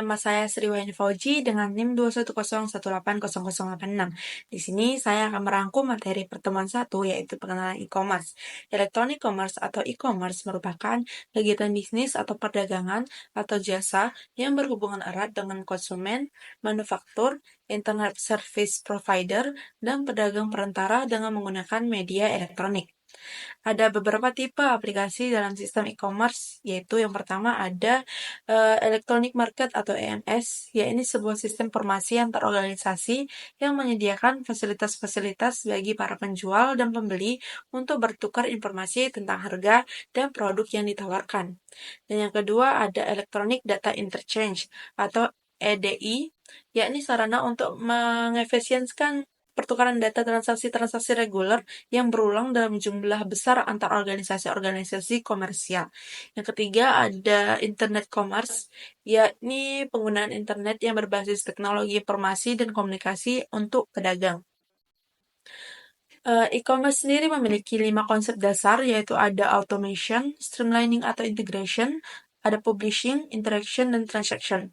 nama saya Sriwahyuni Fauji dengan NIM 210180086. Di sini saya akan merangkum materi pertemuan 1 yaitu pengenalan e-commerce. Electronic commerce atau e-commerce merupakan kegiatan bisnis atau perdagangan atau jasa yang berhubungan erat dengan konsumen, manufaktur, internet service provider, dan pedagang perantara dengan menggunakan media elektronik. Ada beberapa tipe aplikasi dalam sistem e-commerce, yaitu yang pertama ada Electronic Market atau EMS, yaitu sebuah sistem informasi yang terorganisasi yang menyediakan fasilitas-fasilitas bagi para penjual dan pembeli untuk bertukar informasi tentang harga dan produk yang ditawarkan. Dan yang kedua ada Electronic Data Interchange atau EDI, yakni sarana untuk mengefisiensikan pertukaran data transaksi-transaksi reguler yang berulang dalam jumlah besar antar organisasi-organisasi komersial. Yang ketiga ada internet commerce, yakni penggunaan internet yang berbasis teknologi informasi dan komunikasi untuk pedagang. E-commerce sendiri memiliki 5 konsep dasar, yaitu ada automation, streamlining atau integration, ada publishing, interaction, dan transaction.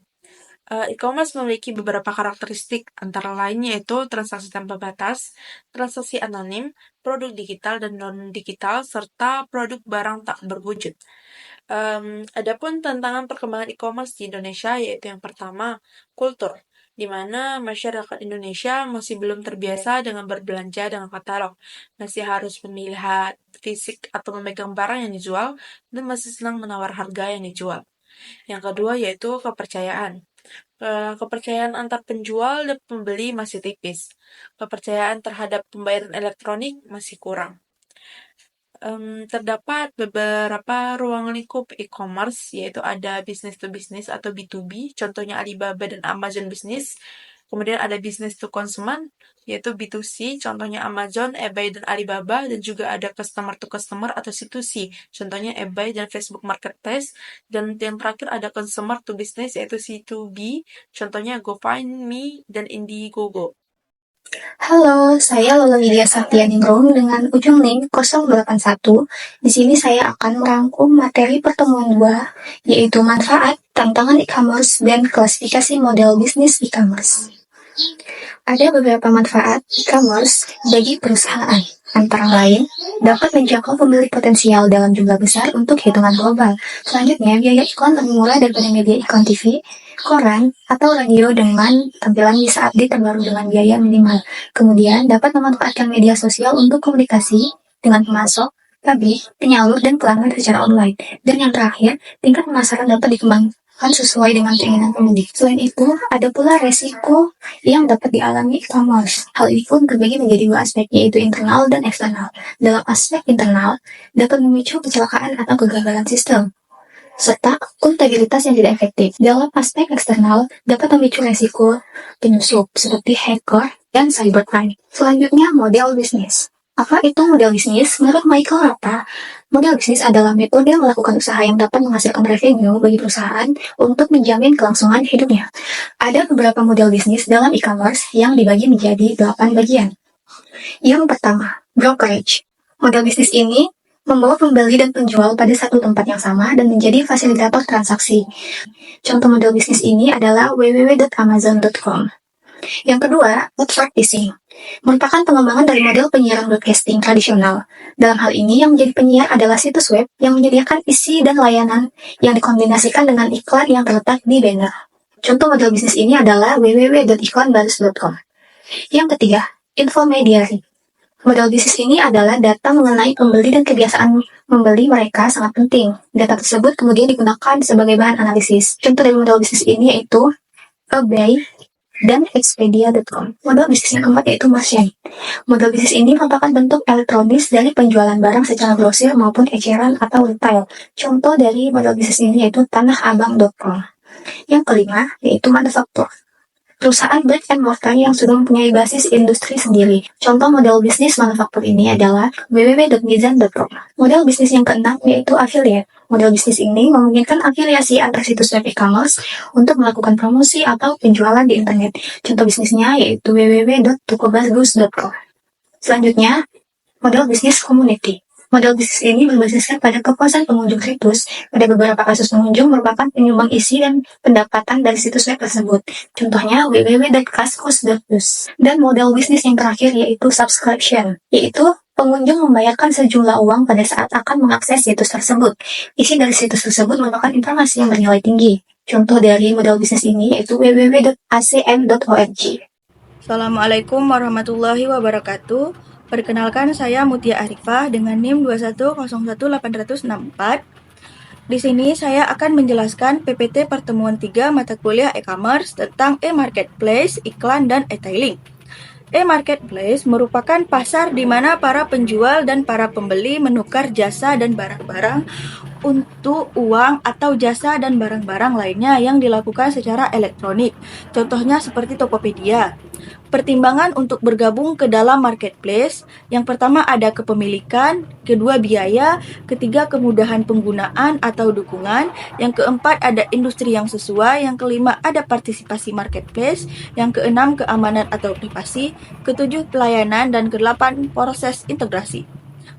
E-commerce memiliki beberapa karakteristik, antara lain yaitu transaksi tanpa batas, transaksi anonim, produk digital dan non-digital, serta produk barang tak berwujud. Adapun tantangan perkembangan e-commerce di Indonesia yaitu yang pertama, kultur, di mana masyarakat Indonesia masih belum terbiasa dengan berbelanja dengan katalog, masih harus melihat fisik atau memegang barang yang dijual, dan masih senang menawar harga yang dijual. Yang kedua yaitu kepercayaan. Kepercayaan antar penjual dan pembeli masih tipis. Kepercayaan terhadap pembayaran elektronik masih kurang. Terdapat beberapa ruang lingkup e-commerce, yaitu ada business to business atau B2B, contohnya Alibaba dan Amazon Business. Kemudian ada business to consumer, yaitu B2C, contohnya Amazon, eBay, dan Alibaba. Dan juga ada customer to customer atau C2C, contohnya eBay dan Facebook Marketplace. Dan yang terakhir ada consumer to business, yaitu C2B, contohnya GoFindMe dan Indiegogo. Halo, saya Lola Lydia Saptianingrum dengan ujung NIM 081. Di sini saya akan merangkum materi pertemuan 2, yaitu manfaat, tantangan e-commerce, dan klasifikasi model bisnis e-commerce. Ada beberapa manfaat e-commerce bagi perusahaan, antara lain dapat menjangkau pembeli potensial dalam jumlah besar untuk hitungan global. Selanjutnya, biaya iklan lebih murah daripada media iklan TV, koran, atau radio dengan tampilan bisa update terbaru dengan biaya minimal. Kemudian, dapat memanfaatkan media sosial untuk komunikasi dengan pemasok, pabrik, penyalur, dan pelanggan secara online. Dan yang terakhir, tingkat pemasaran dapat dikembangkan sesuai dengan keinginan pembeli. Selain itu, ada pula resiko yang dapat dialami e-commerce. Hal ini pun terbagi menjadi 2 aspek, yaitu internal dan eksternal. Dalam aspek internal, dapat memicu kecelakaan atau kegagalan sistem, serta akuntabilitas yang tidak efektif. Dalam aspek eksternal, dapat memicu resiko penyusup seperti hacker dan cybercrime. Selanjutnya, model bisnis. Apa itu model bisnis? Menurut Michael Rata, model bisnis adalah metode melakukan usaha yang dapat menghasilkan revenue bagi perusahaan untuk menjamin kelangsungan hidupnya. Ada beberapa model bisnis dalam e-commerce yang dibagi menjadi 8 bagian. Yang pertama, brokerage. Model bisnis ini membawa pembeli dan penjual pada satu tempat yang sama dan menjadi fasilitator transaksi. Contoh model bisnis ini adalah www.amazon.com. Yang kedua, advertising. Merupakan pengembangan dari model penyiaran broadcasting tradisional. Dalam hal ini, yang menjadi penyiar adalah situs web yang menyediakan isi dan layanan yang dikombinasikan dengan iklan yang terletak di banner. Contoh model bisnis ini adalah www.iklanbaris.com. Yang ketiga, intermediary. Model bisnis ini adalah data mengenai pembeli dan kebiasaan membeli mereka sangat penting. Data tersebut kemudian digunakan sebagai bahan analisis. Contoh dari model bisnis ini yaitu eBay dan Expedia.com. Model bisnis yang keempat yaitu merchant. Model bisnis ini merupakan bentuk elektronis dari penjualan barang secara grosir maupun eceran atau retail. Contoh dari model bisnis ini yaitu tanahabang.com. Yang kelima yaitu manufaktur. Perusahaan brick and mortar yang sudah mempunyai basis industri sendiri. Contoh model bisnis manufaktur ini adalah www.mizan.com. Model bisnis yang keenam yaitu affiliate. Model bisnis ini memungkinkan afiliasi antar situs web e-commerce untuk melakukan promosi atau penjualan di internet. Contoh bisnisnya yaitu www.tokobagus.com. Selanjutnya, model bisnis community. Model bisnis ini berbasiskan pada kepuasan pengunjung situs. Pada beberapa kasus pengunjung merupakan penyumbang isi dan pendapatan dari situs web tersebut. Contohnya www.kaskus.news. Dan model bisnis yang terakhir yaitu subscription, yaitu pengunjung membayarkan sejumlah uang pada saat akan mengakses situs tersebut. Isi dari situs tersebut merupakan informasi yang bernilai tinggi. Contoh dari model bisnis ini yaitu www.acm.org. Assalamualaikum warahmatullahi wabarakatuh. Perkenalkan, saya Mutia Arifah dengan NIM 2101864. Di sini saya akan menjelaskan PPT pertemuan 3 mata kuliah e-commerce tentang e-marketplace, iklan, dan e-tailing. E-marketplace merupakan pasar di mana para penjual dan para pembeli menukar jasa dan barang-barang untuk uang atau jasa dan barang-barang lainnya yang dilakukan secara elektronik. Contohnya seperti Tokopedia. Pertimbangan untuk bergabung ke dalam marketplace, yang pertama ada kepemilikan, kedua biaya, ketiga kemudahan penggunaan atau dukungan, yang keempat ada industri yang sesuai, yang kelima ada partisipasi marketplace, yang keenam keamanan atau privasi, ketujuh pelayanan, dan kedelapan proses integrasi.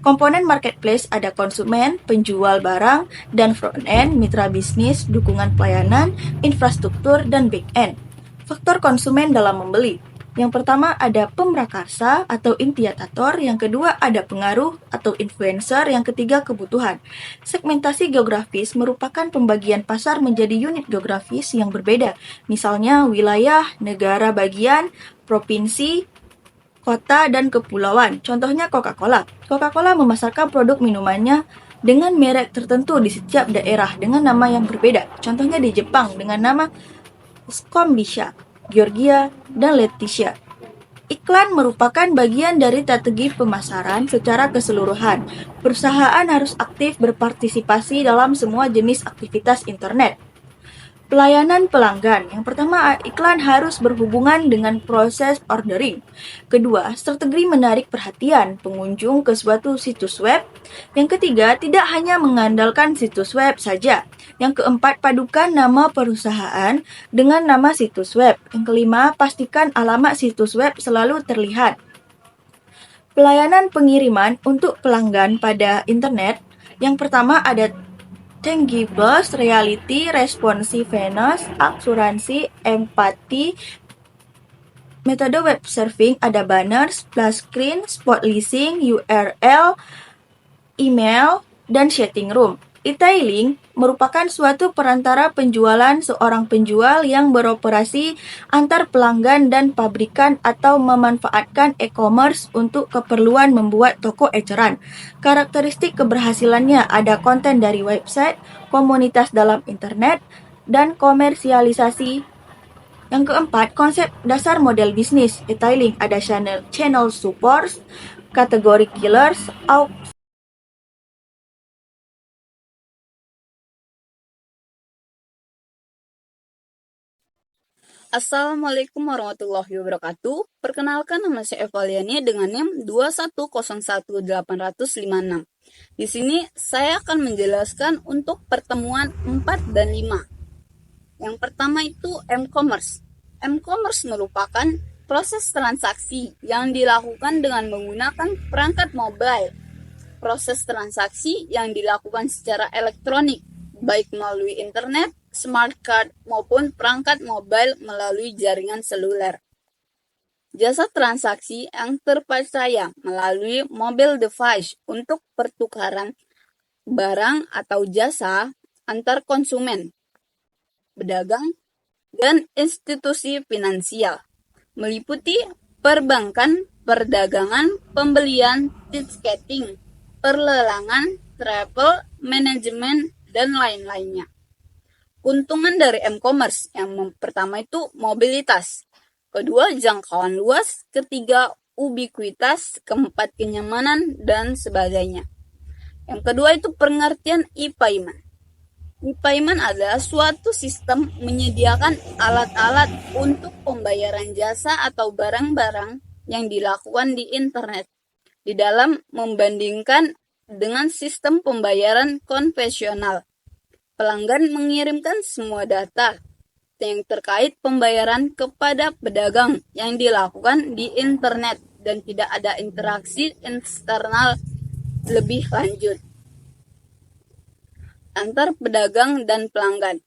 Komponen marketplace ada konsumen, penjual barang, dan front-end, mitra bisnis, dukungan pelayanan, infrastruktur, dan back-end. Faktor konsumen dalam membeli. Yang pertama ada pemrakarsa atau intiatator, yang kedua ada pengaruh atau influencer, yang ketiga kebutuhan. Segmentasi geografis merupakan pembagian pasar menjadi unit geografis yang berbeda, misalnya wilayah, negara bagian, provinsi, kota, dan kepulauan. Contohnya Coca-Cola. Coca-Cola memasarkan produk minumannya dengan merek tertentu di setiap daerah dengan nama yang berbeda. Contohnya di Jepang dengan nama Skombisha, Georgia, dan Leticia. Iklan merupakan bagian dari strategi pemasaran secara keseluruhan. Perusahaan harus aktif berpartisipasi dalam semua jenis aktivitas internet. Pelayanan pelanggan. Yang pertama, iklan harus berhubungan dengan proses ordering. Kedua, strategi menarik perhatian pengunjung ke suatu situs web. Yang ketiga, tidak hanya mengandalkan situs web saja. Yang keempat, padukan nama perusahaan dengan nama situs web. Yang kelima, pastikan alamat situs web selalu terlihat. Pelayanan pengiriman untuk pelanggan pada internet. Yang pertama ada tangible, reality, responsiveness, asuransi, empati. Metode web surfing ada banner, splash screen, spot leasing, URL, email, dan chatting room. E-tailing merupakan suatu perantara penjualan seorang penjual yang beroperasi antar pelanggan dan pabrikan atau memanfaatkan e-commerce untuk keperluan membuat toko eceran. Karakteristik keberhasilannya ada konten dari website, komunitas dalam internet, dan komersialisasi. Yang keempat, konsep dasar model bisnis. E-tailing ada channel support, kategori killers, Assalamualaikum warahmatullahi wabarakatuh. Perkenalkan, nama saya Evaliani dengan NIM 2101856. Di sini saya akan menjelaskan untuk pertemuan 4 dan 5. Yang pertama itu m-commerce. M-commerce merupakan proses transaksi yang dilakukan dengan menggunakan perangkat mobile. Proses transaksi yang dilakukan secara elektronik, baik melalui internet, smart card, maupun perangkat mobile melalui jaringan seluler. Jasa transaksi yang terpercaya melalui mobile device untuk pertukaran barang atau jasa antar konsumen, pedagang, dan institusi finansial, meliputi perbankan, perdagangan, pembelian, tiketing, perlelangan, travel, manajemen, dan lain-lainnya. Keuntungan dari m-commerce yang pertama itu mobilitas, kedua jangkauan luas, ketiga ubiquitas, keempat kenyamanan, dan sebagainya. Yang kedua itu pengertian e-payment. E-payment adalah suatu sistem menyediakan alat-alat untuk pembayaran jasa atau barang-barang yang dilakukan di internet di dalam membandingkan dengan sistem pembayaran konvensional. Pelanggan mengirimkan semua data yang terkait pembayaran kepada pedagang yang dilakukan di internet dan tidak ada interaksi eksternal lebih lanjut antar pedagang dan pelanggan.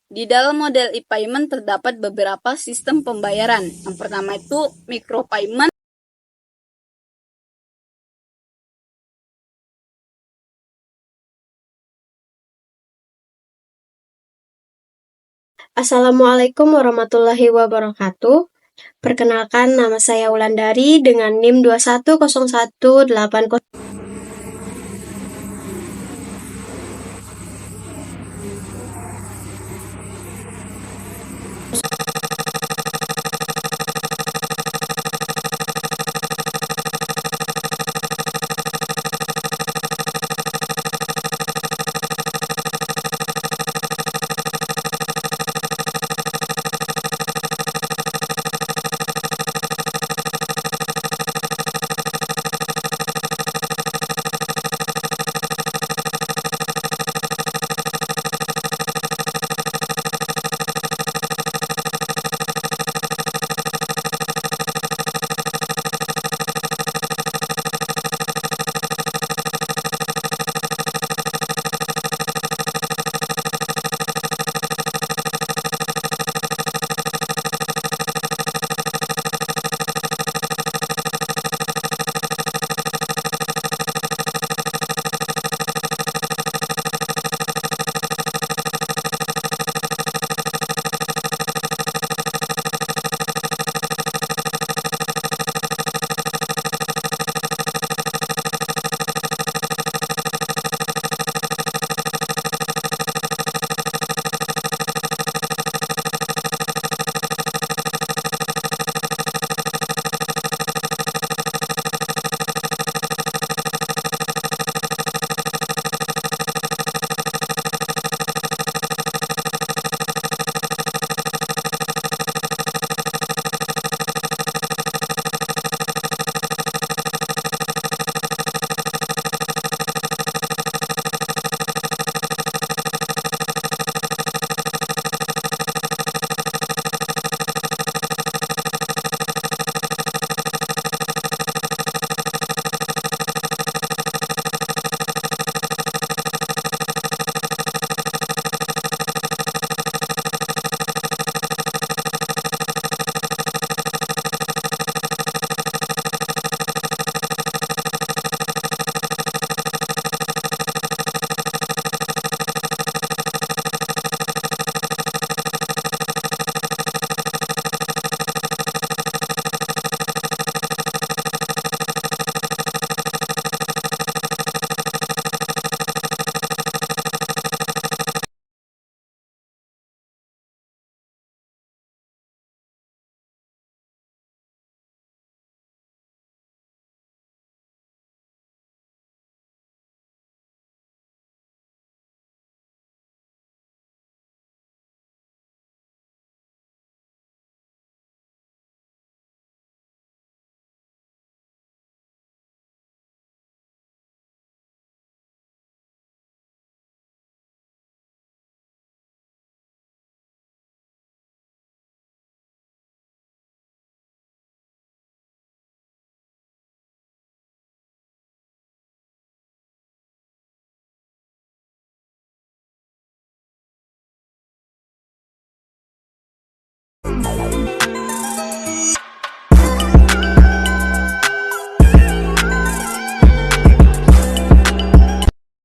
Di dalam model e-payment terdapat beberapa sistem pembayaran. Yang pertama itu micropayment. Assalamualaikum warahmatullahi wabarakatuh. Perkenalkan, nama saya Wulandari dengan NIM 210180.